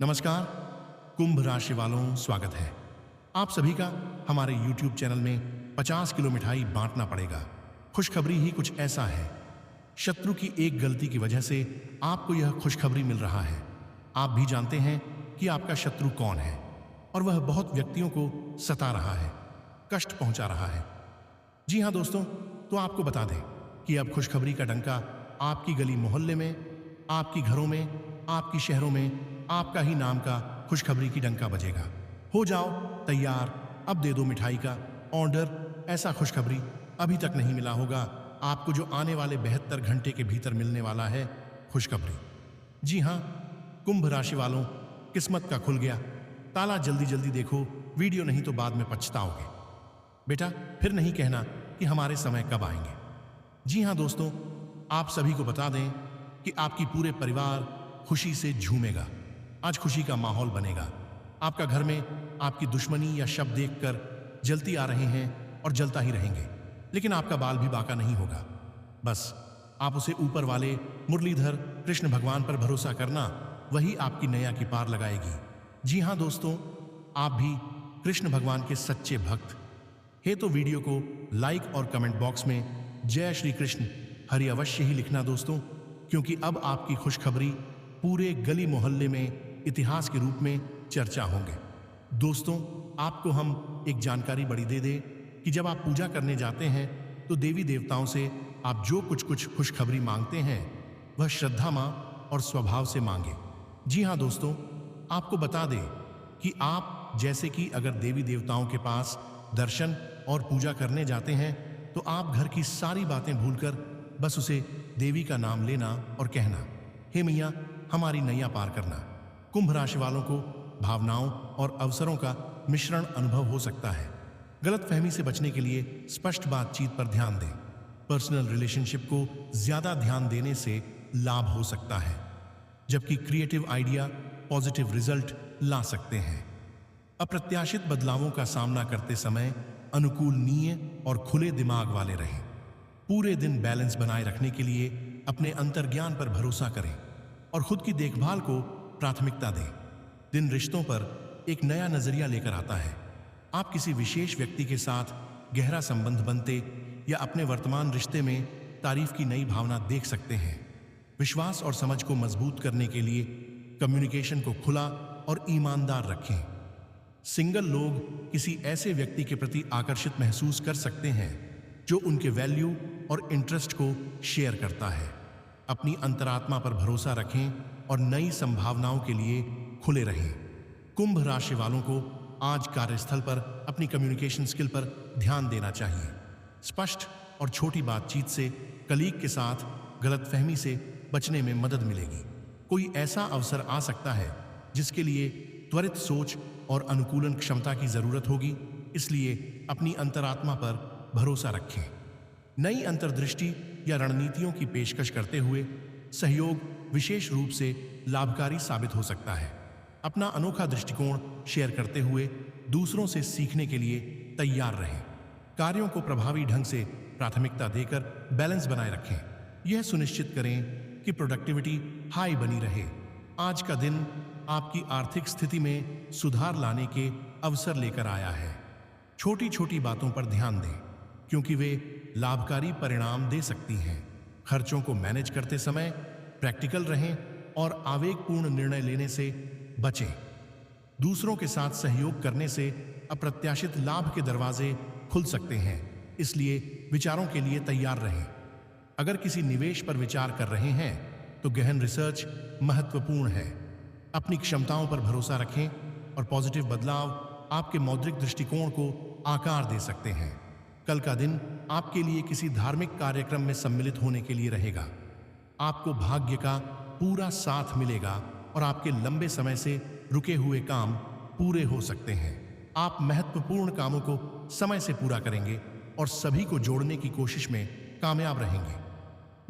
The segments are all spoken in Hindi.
नमस्कार। कुंभ राशि वालों, स्वागत है आप सभी का हमारे YouTube चैनल में। 50 किलो मिठाई बांटना पड़ेगा। खुशखबरी ही कुछ ऐसा है। शत्रु की एक गलती की वजह से आपको यह खुशखबरी मिल रहा है। आप भी जानते हैं कि आपका शत्रु कौन है और वह बहुत व्यक्तियों को सता रहा है, कष्ट पहुंचा रहा है। जी हां दोस्तों, तो आपको बता दें कि अब खुशखबरी का डंका आपकी गली मोहल्ले में, आपकी घरों में, आपकी शहरों में आपका ही नाम का खुशखबरी की डंका बजेगा। हो जाओ तैयार, अब दे दो मिठाई का ऑर्डर। ऐसा खुशखबरी अभी तक नहीं मिला होगा आपको, जो आने वाले 72 घंटे के भीतर मिलने वाला है खुशखबरी। जी हां, कुंभ राशि वालों, किस्मत का खुल गया ताला। जल्दी जल्दी देखो वीडियो, नहीं तो बाद में पछताओगे। बेटा फिर नहीं कहना कि हमारे समय कब आएंगे। जी हां दोस्तों, आप सभी को बता दें कि आपकी पूरे परिवार खुशी से झूमेगा। आज खुशी का माहौल बनेगा। आपका घर में आपकी दुश्मनी या शब्द देखकर जलती आ रहे हैं और जलता ही रहेंगे, लेकिन आपका बाल भी बाका नहीं होगा। बस आप उसे ऊपर वाले मुरलीधर कृष्ण भगवान पर भरोसा करना, वही आपकी नैया की पार लगाएगी। जी हां दोस्तों, आप भी कृष्ण भगवान के सच्चे भक्त है तो वीडियो को लाइक और कमेंट बॉक्स में जय श्री कृष्ण हरि अवश्य ही लिखना दोस्तों, क्योंकि अब आपकी खुशखबरी पूरे गली मोहल्ले में इतिहास के रूप में चर्चा होंगे। दोस्तों, आपको हम एक जानकारी बड़ी दे दें कि जब आप पूजा करने जाते हैं तो देवी देवताओं से आप जो कुछ खुशखबरी मांगते हैं वह श्रद्धा मां और स्वभाव से मांगे। जी हां दोस्तों, आपको बता दें कि आप जैसे कि अगर देवी देवताओं के पास दर्शन और पूजा करने जाते हैं तो आप घर की सारी बातें भूलकर बस उसे देवी का नाम लेना और कहना, हे मैया हमारी नैया पार करना। कुंभ राशि वालों को भावनाओं और अवसरों का मिश्रण अनुभव हो सकता है। गलतफहमी से बचने के लिए स्पष्ट बातचीत पर ध्यान दें। पर्सनल रिलेशनशिप को ज्यादा ध्यान देने से लाभ हो सकता है, जबकि क्रिएटिव आइडिया पॉजिटिव रिजल्ट ला सकते हैं। अप्रत्याशित बदलावों का सामना करते समय अनुकूलनीय और खुले दिमाग वाले रहें। पूरे दिन बैलेंस बनाए रखने के लिए अपने अंतर्ज्ञान पर भरोसा करें और खुद की देखभाल को प्राथमिकता दें। दिन रिश्तों पर एक नया नजरिया लेकर आता है। आप किसी विशेष व्यक्ति के साथ गहरा संबंध बनते या अपने वर्तमान रिश्ते में तारीफ की नई भावना देख सकते हैं। विश्वास और समझ को मजबूत करने के लिए कम्युनिकेशन को खुला और ईमानदार रखें। सिंगल लोग किसी ऐसे व्यक्ति के प्रति आकर्षित महसूस कर सकते हैं जो उनके वैल्यू और इंटरेस्ट को शेयर करता है। अपनी अंतरात्मा पर भरोसा रखें और नई संभावनाओं के लिए खुले रहें। कुंभ राशि वालों को आज कार्यस्थल पर अपनी कम्युनिकेशन स्किल पर ध्यान देना चाहिए। स्पष्ट और छोटी बातचीत से कलीग के साथ गलतफहमी से बचने में मदद मिलेगी। कोई ऐसा अवसर आ सकता है जिसके लिए त्वरित सोच और अनुकूलन क्षमता की जरूरत होगी, इसलिए अपनी अंतरात्मा पर भरोसा रखें। नई अंतर्दृष्टि या रणनीतियों की पेशकश करते हुए सहयोग विशेष रूप से लाभकारी साबित हो सकता है। अपना अनोखा दृष्टिकोण शेयर करते हुए दूसरों से सीखने के लिए तैयार रहें। कार्यों को प्रभावी ढंग से प्राथमिकता देकर बैलेंस बनाए रखें। यह सुनिश्चित करें कि प्रोडक्टिविटी हाई बनी रहे। आज का दिन आपकी आर्थिक स्थिति में सुधार लाने के अवसर लेकर आया है। छोटी छोटी बातों पर ध्यान दें, क्योंकि वे लाभकारी परिणाम दे सकती हैं। खर्चों को मैनेज करते समय प्रैक्टिकल रहें और आवेगपूर्ण निर्णय लेने से बचें। दूसरों के साथ सहयोग करने से अप्रत्याशित लाभ के दरवाजे खुल सकते हैं, इसलिए विचारों के लिए तैयार रहें। अगर किसी निवेश पर विचार कर रहे हैं तो गहन रिसर्च महत्वपूर्ण है। अपनी क्षमताओं पर भरोसा रखें और पॉजिटिव बदलाव आपके मौद्रिक दृष्टिकोण को आकार दे सकते हैं। कल का दिन आपके लिए किसी धार्मिक कार्यक्रम में सम्मिलित होने के लिए रहेगा। आपको भाग्य का पूरा साथ मिलेगा और आपके लंबे समय से रुके हुए काम पूरे हो सकते हैं। आप महत्वपूर्ण कामों को समय से पूरा करेंगे और सभी को जोड़ने की कोशिश में कामयाब रहेंगे।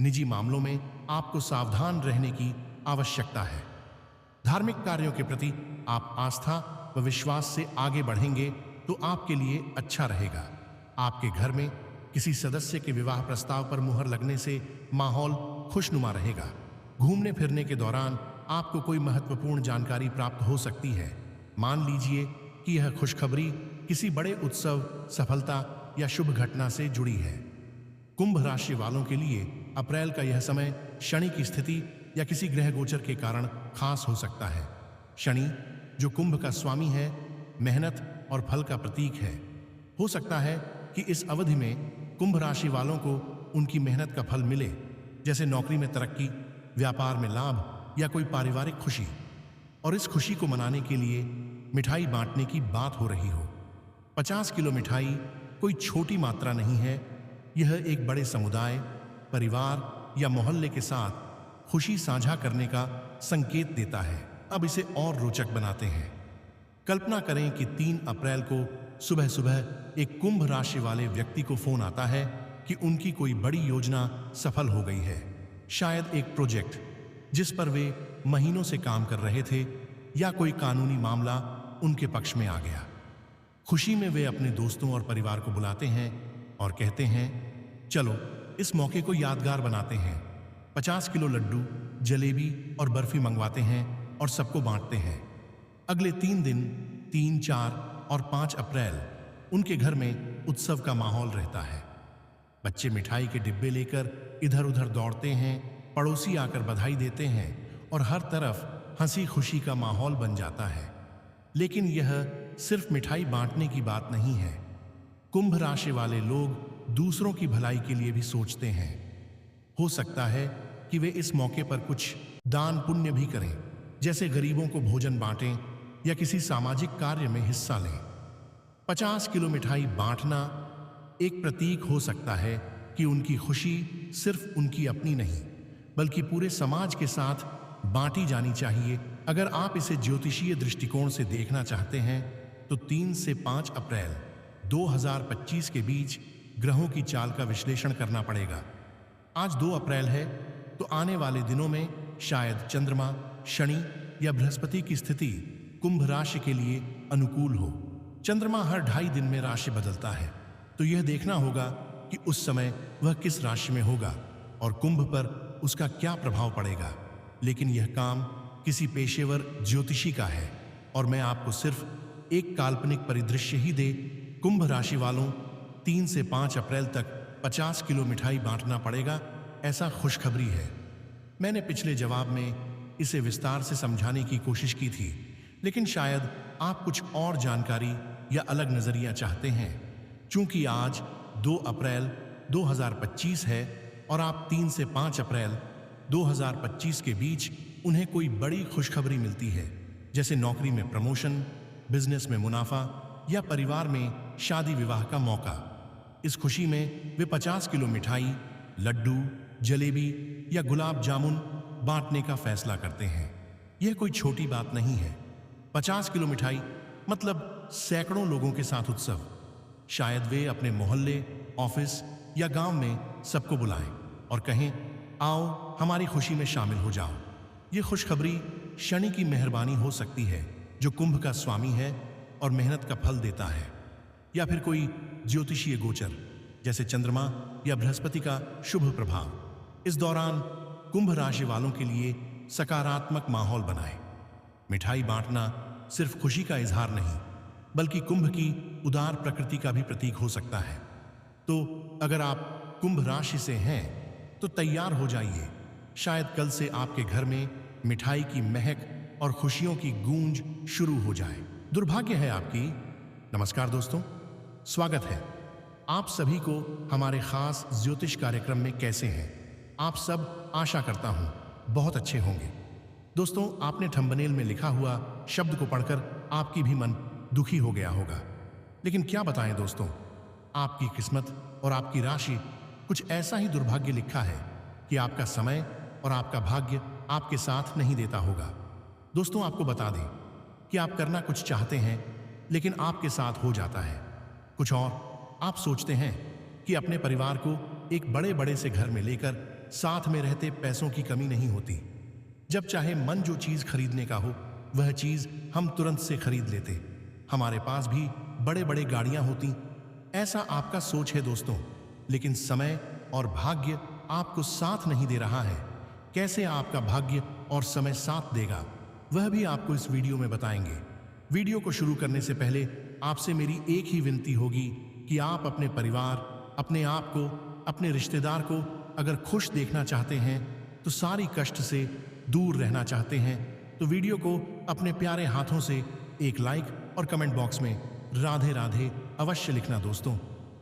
निजी मामलों में आपको सावधान रहने की आवश्यकता है। धार्मिक कार्यों के प्रति आप आस्था व विश्वास से आगे बढ़ेंगे तो आपके लिए अच्छा रहेगा। आपके घर में किसी सदस्य के विवाह प्रस्ताव पर मुहर लगने से माहौल खुशनुमा रहेगा। घूमने फिरने के दौरान आपको कोई महत्वपूर्ण जानकारी प्राप्त हो सकती है। मान लीजिए कि यह खुशखबरी किसी बड़े उत्सव, सफलता या शुभ घटना से जुड़ी है। कुंभ राशि वालों के लिए अप्रैल का यह समय शनि की स्थिति या किसी ग्रह गोचर के कारण खास हो सकता है। शनि, जो कुंभ का स्वामी है, मेहनत और फल का प्रतीक है। हो सकता है कि इस अवधि में कुंभ राशि वालों को उनकी मेहनत का फल मिले, जैसे नौकरी में तरक्की, व्यापार में लाभ या कोई पारिवारिक खुशी। और इस खुशी को मनाने के लिए मिठाई बांटने की बात हो रही हो। 50 किलो मिठाई कोई छोटी मात्रा नहीं है। यह एक बड़े समुदाय, परिवार या मोहल्ले के साथ खुशी साझा करने का संकेत देता है। अब इसे और रोचक बनाते हैं। कल्पना करें कि 3 अप्रैल को सुबह सुबह एक कुंभ राशि वाले व्यक्ति को फोन आता है कि उनकी कोई बड़ी योजना सफल हो गई है। शायद एक प्रोजेक्ट जिस पर वे महीनों से काम कर रहे थे, या कोई कानूनी मामला उनके पक्ष में आ गया। खुशी में वे अपने दोस्तों और परिवार को बुलाते हैं और कहते हैं, चलो इस मौके को यादगार बनाते हैं। 50 किलो लड्डू, जलेबी और बर्फी मंगवाते हैं और सबको बांटते हैं। अगले 3 दिन 3, 4 और 5 अप्रैल उनके घर में उत्सव का माहौल रहता है। बच्चे मिठाई के डिब्बे लेकर इधर उधर दौड़ते हैं, पड़ोसी आकर बधाई देते हैं और हर तरफ हंसी खुशी का माहौल बन जाता है। लेकिन यह सिर्फ मिठाई बांटने की बात नहीं है। कुंभ राशि वाले लोग दूसरों की भलाई के लिए भी सोचते हैं। हो सकता है कि वे इस मौके पर कुछ दान पुण्य भी करें, जैसे गरीबों को भोजन बांटें या किसी सामाजिक कार्य में हिस्सा लें। 50 किलो मिठाई बांटना एक प्रतीक हो सकता है कि उनकी खुशी सिर्फ उनकी अपनी नहीं, बल्कि पूरे समाज के साथ बांटी जानी चाहिए। अगर आप इसे ज्योतिषीय दृष्टिकोण से देखना चाहते हैं तो 3 से 5 अप्रैल 2025 के बीच ग्रहों की चाल का विश्लेषण करना पड़ेगा। आज 2 अप्रैल है, तो आने वाले दिनों में शायद चंद्रमा, शनि या बृहस्पति की स्थिति कुंभ राशि के लिए अनुकूल हो। चंद्रमा हर 2.5 दिन में राशि बदलता है, तो यह देखना होगा कि उस समय वह किस राशि में होगा और कुंभ पर उसका क्या प्रभाव पड़ेगा। लेकिन यह काम किसी पेशेवर ज्योतिषी का है और मैं आपको सिर्फ एक काल्पनिक परिदृश्य ही दे। कुंभ राशि वालों, 3 से 5 अप्रैल तक 50 किलो मिठाई बांटना पड़ेगा, ऐसा खुशखबरी है। मैंने पिछले जवाब में इसे विस्तार से समझाने की कोशिश की थी, लेकिन शायद आप कुछ और जानकारी या अलग नजरिया चाहते हैं। चूंकि आज 2 अप्रैल 2025 है और आप 3 से 5 अप्रैल 2025 के बीच उन्हें कोई बड़ी खुशखबरी मिलती है, जैसे नौकरी में प्रमोशन, बिजनेस में मुनाफा या परिवार में शादी विवाह का मौका। इस खुशी में वे 50 किलो मिठाई, लड्डू, जलेबी या गुलाब जामुन बांटने का फैसला करते हैं। यह कोई छोटी बात नहीं है। 50 किलो मिठाई मतलब सैकड़ों लोगों के साथ उत्सव। शायद वे अपने मोहल्ले, ऑफिस या गांव में सबको बुलाएं और कहें, आओ हमारी खुशी में शामिल हो जाओ। ये खुशखबरी शनि की मेहरबानी हो सकती है, जो कुंभ का स्वामी है और मेहनत का फल देता है, या फिर कोई ज्योतिषीय गोचर जैसे चंद्रमा या बृहस्पति का शुभ प्रभाव। इस दौरान कुंभ राशि वालों के लिए सकारात्मक माहौल बनाएं। मिठाई बांटना सिर्फ खुशी का इजहार नहीं, बल्कि कुंभ की उदार प्रकृति का भी प्रतीक हो सकता है। तो अगर आप कुंभ राशि से हैं तो तैयार हो जाइए। शायद कल से आपके घर में मिठाई की महक और खुशियों की गूंज शुरू हो जाए। दुर्भाग्य है आपकी। नमस्कार दोस्तों, स्वागत है आप सभी को हमारे खास ज्योतिष कार्यक्रम में। कैसे हैं आप सब? आशा करता हूं बहुत अच्छे होंगे। दोस्तों, आपने थंबनेल में लिखा हुआ शब्द को पढ़कर आपकी भी मन दुखी हो गया होगा। लेकिन क्या बताएं दोस्तों, आपकी किस्मत और आपकी राशि कुछ ऐसा ही दुर्भाग्य लिखा है कि आपका समय और आपका भाग्य आपके साथ नहीं देता होगा। दोस्तों, आपको बता दें कि आप करना कुछ चाहते हैं, लेकिन आपके साथ हो जाता है कुछ और। आप सोचते हैं कि अपने परिवार को एक बड़े से घर में लेकर साथ में रहते पैसों की कमी नहीं होती। जब चाहे मन जो चीज खरीदने का हो, वह चीज हम तुरंत से खरीद लेते। हमारे पास भी बड़े गाड़ियां होती। ऐसा आपका सोच है दोस्तों, लेकिन समय और भाग्य आपको साथ नहीं दे रहा है। कैसे आपका भाग्य और समय साथ देगा, वह भी आपको इस वीडियो में बताएंगे। वीडियो को शुरू करने से पहले आपसे मेरी एक ही विनती होगी कि आप अपने परिवार, अपने आप को, अपने रिश्तेदार को अगर खुश देखना चाहते हैं, तो सारी कष्ट से दूर रहना चाहते हैं, तो वीडियो को अपने प्यारे हाथों से एक लाइक और कमेंट बॉक्स में राधे राधे अवश्य लिखना दोस्तों।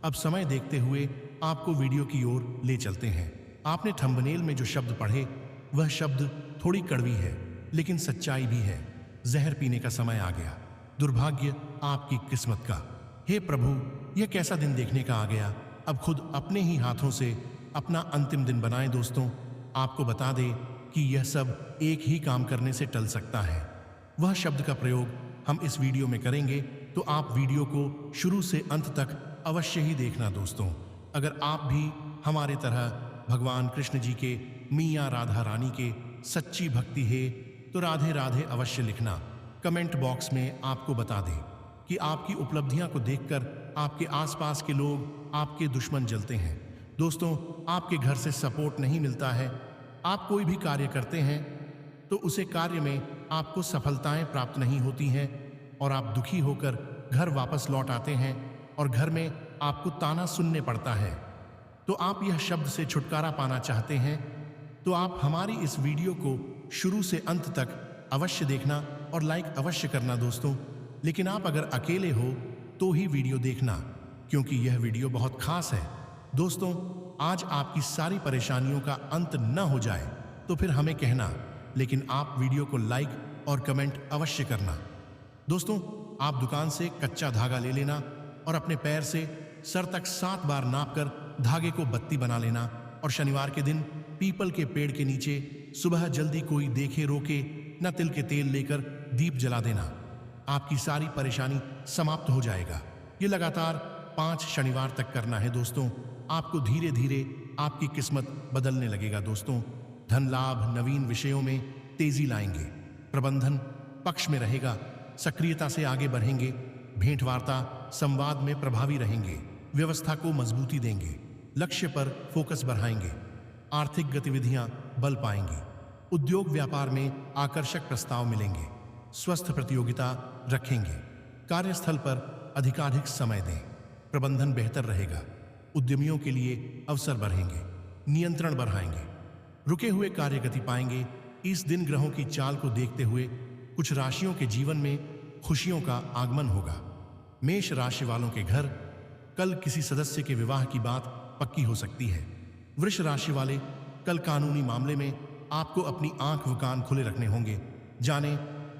अब समय देखते हुए आपको वीडियो की ओर ले चलते हैं। आपने थंबनेल में जो शब्द पढ़े, वह शब्द थोड़ी कड़वी है, लेकिन सच्चाई भी है। जहर पीने का समय आ गया, दुर्भाग्य आपकी किस्मत का। हे प्रभु, यह कैसा दिन देखने का आ गया। अब खुद अपने ही हाथों से अपना अंतिम दिन बनाएं दोस्तों। आपको बता दें कि यह सब एक ही काम करने से टल सकता है। वह शब्द का प्रयोग हम इस वीडियो में करेंगे, तो आप वीडियो को शुरू से अंत तक अवश्य ही देखना दोस्तों। अगर आप भी हमारे तरह भगवान कृष्ण जी के, मियाँ राधा रानी के सच्ची भक्ति है, तो राधे राधे अवश्य लिखना। कमेंट बॉक्स में आपको बता दें कि आपकी उपलब्धियां को देखकर आपके आसपास के लोग, आपके दुश्मन जलते हैं। दोस्तों, आपके घर से सपोर्ट नहीं मिलता है, आप कोई भी कार्य करते हैं तो उसे कार्य में आपको सफलताएं प्राप्त नहीं होती हैं और आप दुखी होकर घर वापस लौट आते हैं और घर में आपको ताना सुनने पड़ता है। तो आप यह शब्द से छुटकारा पाना चाहते हैं, तो आप हमारी इस वीडियो को शुरू से अंत तक अवश्य देखना और लाइक अवश्य करना दोस्तों। लेकिन आप अगर अकेले हो तो ही वीडियो देखना, क्योंकि यह वीडियो बहुत खास है दोस्तों। आज आपकी सारी परेशानियों का अंत न हो जाए तो फिर हमें कहना, लेकिन आप वीडियो को लाइक और कमेंट अवश्य करना दोस्तों। आप दुकान से कच्चा धागा ले लेना और अपने पैर से सर तक 7 बार नापकर धागे को बत्ती बना लेना और शनिवार के दिन पीपल के पेड़ के नीचे सुबह जल्दी कोई देखे रोके न तिल के तेल लेकर दीप जला देना। आपकी सारी परेशानी समाप्त हो जाएगा। ये लगातार 5 शनिवार तक करना है दोस्तों। आपको धीरे धीरे आपकी किस्मत बदलने लगेगा दोस्तों। धन लाभ नवीन विषयों में तेजी लाएंगे, प्रबंधन पक्ष में रहेगा, सक्रियता से आगे बढ़ेंगे, भेंट वार्ता संवाद में प्रभावी रहेंगे, व्यवस्था को मजबूती देंगे, लक्ष्य पर फोकस बढ़ाएंगे, आर्थिक गतिविधियां बल पाएंगी, उद्योग व्यापार में आकर्षक प्रस्ताव मिलेंगे, स्वस्थ प्रतियोगिता रखेंगे, कार्यस्थल पर अधिकाधिक समय दें, प्रबंधन बेहतर रहेगा, उद्यमियों के लिए अवसर बढ़ेंगे, नियंत्रण बढ़ाएंगे, रुके हुए कार्य गति पाएंगे। इस दिन ग्रहों की चाल को देखते हुए कुछ राशियों के जीवन में खुशियों का आगमन होगा। मेष राशि वालों के घर कल किसी सदस्य के विवाह की बात पक्की हो सकती है। वृष राशि वाले कल कानूनी मामले में आपको अपनी आंख व कान खुले रखने होंगे। जाने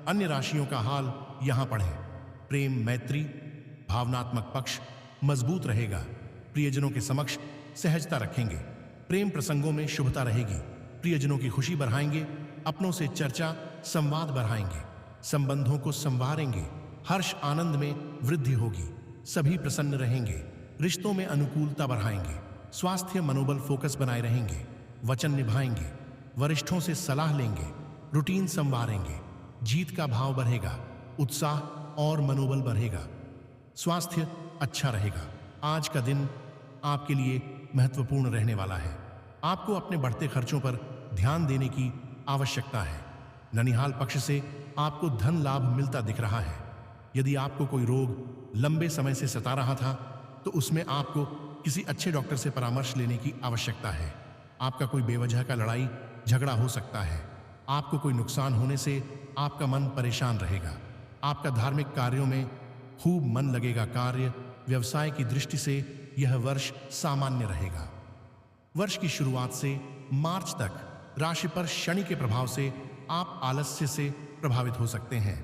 अन्य राशियों का हाल यहां पढ़ें। प्रेम मैत्री भावनात्मक पक्ष मजबूत रहेगा। प्रियजनों के समक्ष सहजता रखेंगे। प्रेम प्रसंगों में शुभता रहेगी। प्रियजनों की खुशी बढ़ाएंगे। अपनों से चर्चा संवाद बढ़ाएंगे। संबंधों को संवारेंगे। हर्ष आनंद में वृद्धि होगी। सभी प्रसन्न रहेंगे। रिश्तों में अनुकूलता बढ़ाएंगे। स्वास्थ्य मनोबल फोकस बनाए रहेंगे। वचन निभाएंगे। वरिष्ठों से सलाह लेंगे। रूटीन संवारेंगे। जीत का भाव बढ़ेगा। उत्साह और मनोबल बढ़ेगा। स्वास्थ्य अच्छा रहेगा। आज का दिन आपके लिए महत्वपूर्ण रहने वाला है। आपको अपने बढ़ते खर्चों पर ध्यान देने की आवश्यकता है। ननिहाल पक्ष से आपको धन लाभ मिलता दिख रहा है। यदि आपको कोई रोग लंबे समय से सता रहा था तो उसमें आपको किसी अच्छे डॉक्टर से परामर्श लेने की आवश्यकता है। आपका कोई बेवजह का लड़ाई झगड़ा हो सकता है। आपको कोई नुकसान होने से आपका मन परेशान रहेगा। आपका धार्मिक कार्यों में खूब मन लगेगा। कार्य व्यवसाय की दृष्टि से यह वर्ष सामान्य रहेगा। वर्ष की शुरुआत से मार्च तक राशि पर शनि के प्रभाव से आप आलस्य से प्रभावित हो सकते हैं,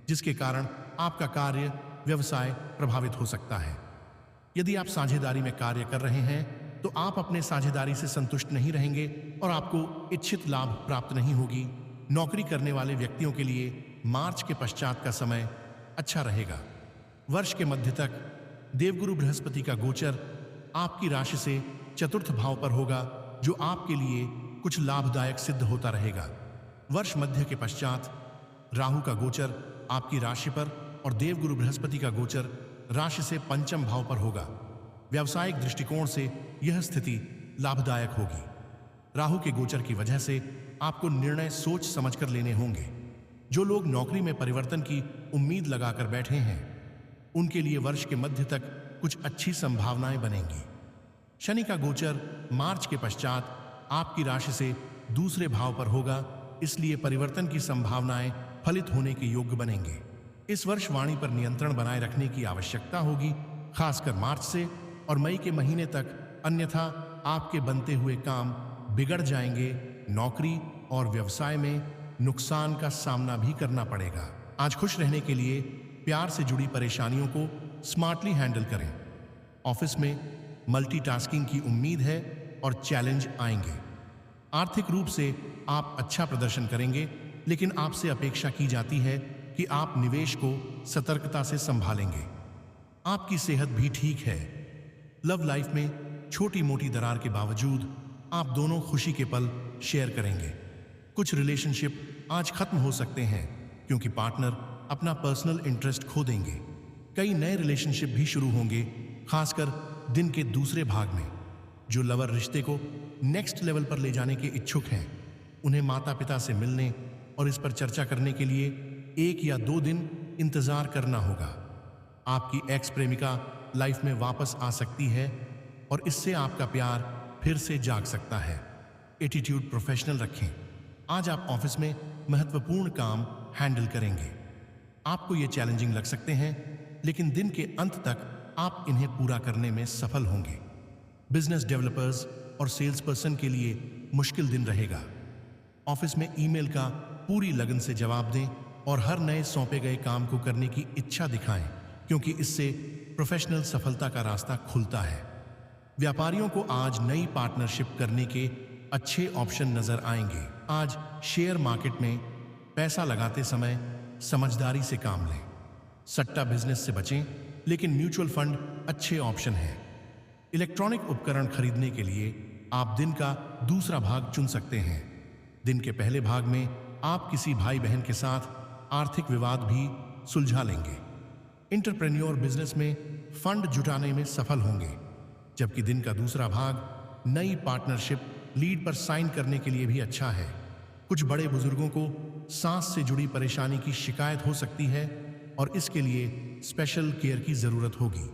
जिसके कारण आपका कार्य व्यवसाय प्रभावित हो सकता है। यदि आप साझेदारी में कार्य कर रहे हैं तो आप अपने साझेदारी से संतुष्ट नहीं रहेंगे और आपको इच्छित लाभ प्राप्त नहीं होगी। नौकरी करने वाले व्यक्तियों के लिए मार्च के पश्चात का समय अच्छा रहेगा। वर्ष के मध्य तक देवगुरु बृहस्पति का गोचर आपकी राशि से चतुर्थ भाव पर होगा, जो आपके लिए कुछ लाभदायक सिद्ध होता रहेगा। वर्ष मध्य के पश्चात राहु का गोचर आपकी राशि पर और देवगुरु बृहस्पति का गोचर राशि से पंचम भाव पर होगा। व्यावसायिक दृष्टिकोण से यह स्थिति लाभदायक होगी। राहु के गोचर की वजह से आपको निर्णय सोच समझकर लेने होंगे। जो लोग नौकरी में परिवर्तन की उम्मीद लगाकर बैठे हैं, उनके लिए वर्ष के मध्य तक कुछ अच्छी संभावनाएं बनेंगी। शनि का गोचर मार्च के पश्चात आपकी राशि से दूसरे भाव पर होगा, इसलिए परिवर्तन की संभावनाएं फलित होने के योग्य बनेंगे। इस वर्ष वाणी पर नियंत्रण बनाए रखने की आवश्यकता होगी, खासकर मार्च से और मई के महीने तक, अन्यथा आपके बनते हुए काम बिगड़ जाएंगे। नौकरी और व्यवसाय में नुकसान का सामना भी करना पड़ेगा। आज खुश रहने के लिए प्यार से जुड़ी परेशानियों को स्मार्टली हैंडल करें। ऑफिस में मल्टीटास्किंग की उम्मीद है और चैलेंज आएंगे। आर्थिक रूप से आप अच्छा प्रदर्शन करेंगे, लेकिन आपसे अपेक्षा की जाती है कि आप निवेश को सतर्कता से संभालेंगे। आपकी सेहत भी ठीक है। लव लाइफ में छोटी मोटी दरार के बावजूद आप दोनों खुशी के पल शेयर करेंगे। कुछ रिलेशनशिप आज खत्म हो सकते हैं क्योंकि पार्टनर अपना पर्सनल इंटरेस्ट खो देंगे। कई नए रिलेशनशिप भी शुरू होंगे, खासकर दिन के दूसरे भाग में। जो लवर रिश्ते को नेक्स्ट लेवल पर ले जाने के इच्छुक हैं, उन्हें माता पिता से मिलने और इस पर चर्चा करने के लिए 1 या 2 दिन इंतजार करना होगा। आपकी एक्स प्रेमिका लाइफ में वापस आ सकती है और इससे आपका प्यार फिर से जाग सकता है। एटीट्यूड प्रोफेशनल रखें। आज आप ऑफिस में महत्वपूर्ण काम हैंडल करेंगे। आपको ये चैलेंजिंग लग सकते हैं, लेकिन दिन के अंत तक आप इन्हें पूरा करने में सफल होंगे। बिजनेस डेवलपर्स और सेल्स पर्सन के लिए मुश्किल दिन रहेगा। ऑफिस में ईमेल का पूरी लगन से जवाब दें और हर नए सौंपे गए काम को करने की इच्छा दिखाएं, क्योंकि इससे प्रोफेशनल सफलता का रास्ता खुलता है। व्यापारियों को आज नई पार्टनरशिप करने के अच्छे ऑप्शन नजर आएंगे। आज शेयर मार्केट में पैसा लगाते समय समझदारी से काम लें। सट्टा बिजनेस से बचें, लेकिन म्यूचुअल फंड अच्छे ऑप्शन है। इलेक्ट्रॉनिक उपकरण खरीदने के लिए आप दिन का दूसरा भाग चुन सकते हैं। दिन के पहले भाग में आप किसी भाई बहन के साथ आर्थिक विवाद भी सुलझा लेंगे। इंटरप्रेन्योर बिजनेस में फंड जुटाने में सफल होंगे, जबकि दिन का दूसरा भाग नई पार्टनरशिप लीड पर साइन करने के लिए भी अच्छा है। कुछ बड़े बुजुर्गों को सांस से जुड़ी परेशानी की शिकायत हो सकती है और इसके लिए स्पेशल केयर की जरूरत होगी।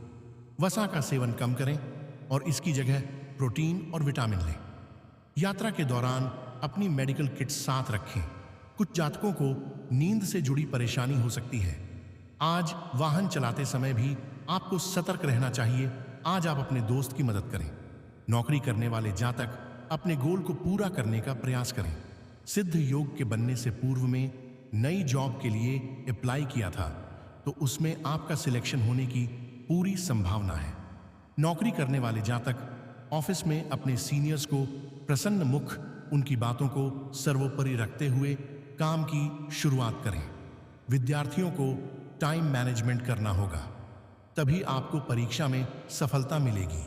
वसा का सेवन कम करें और इसकी जगह प्रोटीन और विटामिन लें। यात्रा के दौरान अपनी मेडिकल किट साथ रखें। कुछ जातकों को नींद से जुड़ी परेशानी हो सकती है। आज वाहन चलाते समय भी आपको सतर्क रहना चाहिए। आज आप अपने दोस्त की मदद करें। नौकरी करने वाले जातक अपने गोल को पूरा करने का प्रयास करें। सिद्ध योग के बनने से पूर्व में नई जॉब के लिए अप्लाई किया था, तो उसमें आपका सिलेक्शन होने की पूरी संभावना है। नौकरी करने वाले जातक ऑफिस में अपने सीनियर्स को प्रसन्न मुख, उनकी बातों को सर्वोपरि रखते हुए काम की शुरुआत करें। विद्यार्थियों को टाइम मैनेजमेंट करना होगा, तभी आपको परीक्षा में सफलता मिलेगी।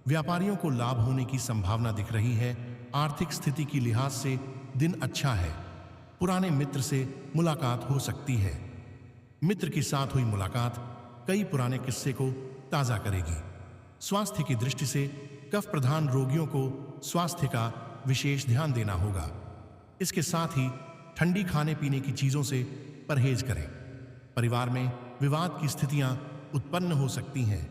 व्यापारियों को लाभ होने की संभावना दिख रही है। आर्थिक स्थिति की लिहाज से दिन अच्छा है। पुराने मित्र से मुलाकात हो सकती है। मित्र के साथ हुई मुलाकात कई पुराने किस्से को ताजा करेगी। स्वास्थ्य की दृष्टि से कफ प्रधान रोगियों को स्वास्थ्य का विशेष ध्यान देना होगा। इसके साथ ही ठंडी खाने पीने की चीजों से परहेज करें। परिवार में विवाद की स्थितियां उत्पन्न हो सकती हैं,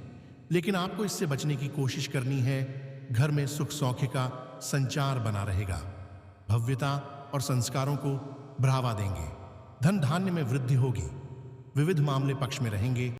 लेकिन आपको इससे बचने की कोशिश करनी है। घर में सुख सौख्य का संचार बना रहेगा। भव्यता और संस्कारों को बढ़ावा देंगे। धन धान्य में वृद्धि होगी। विविध मामले पक्ष में रहेंगे।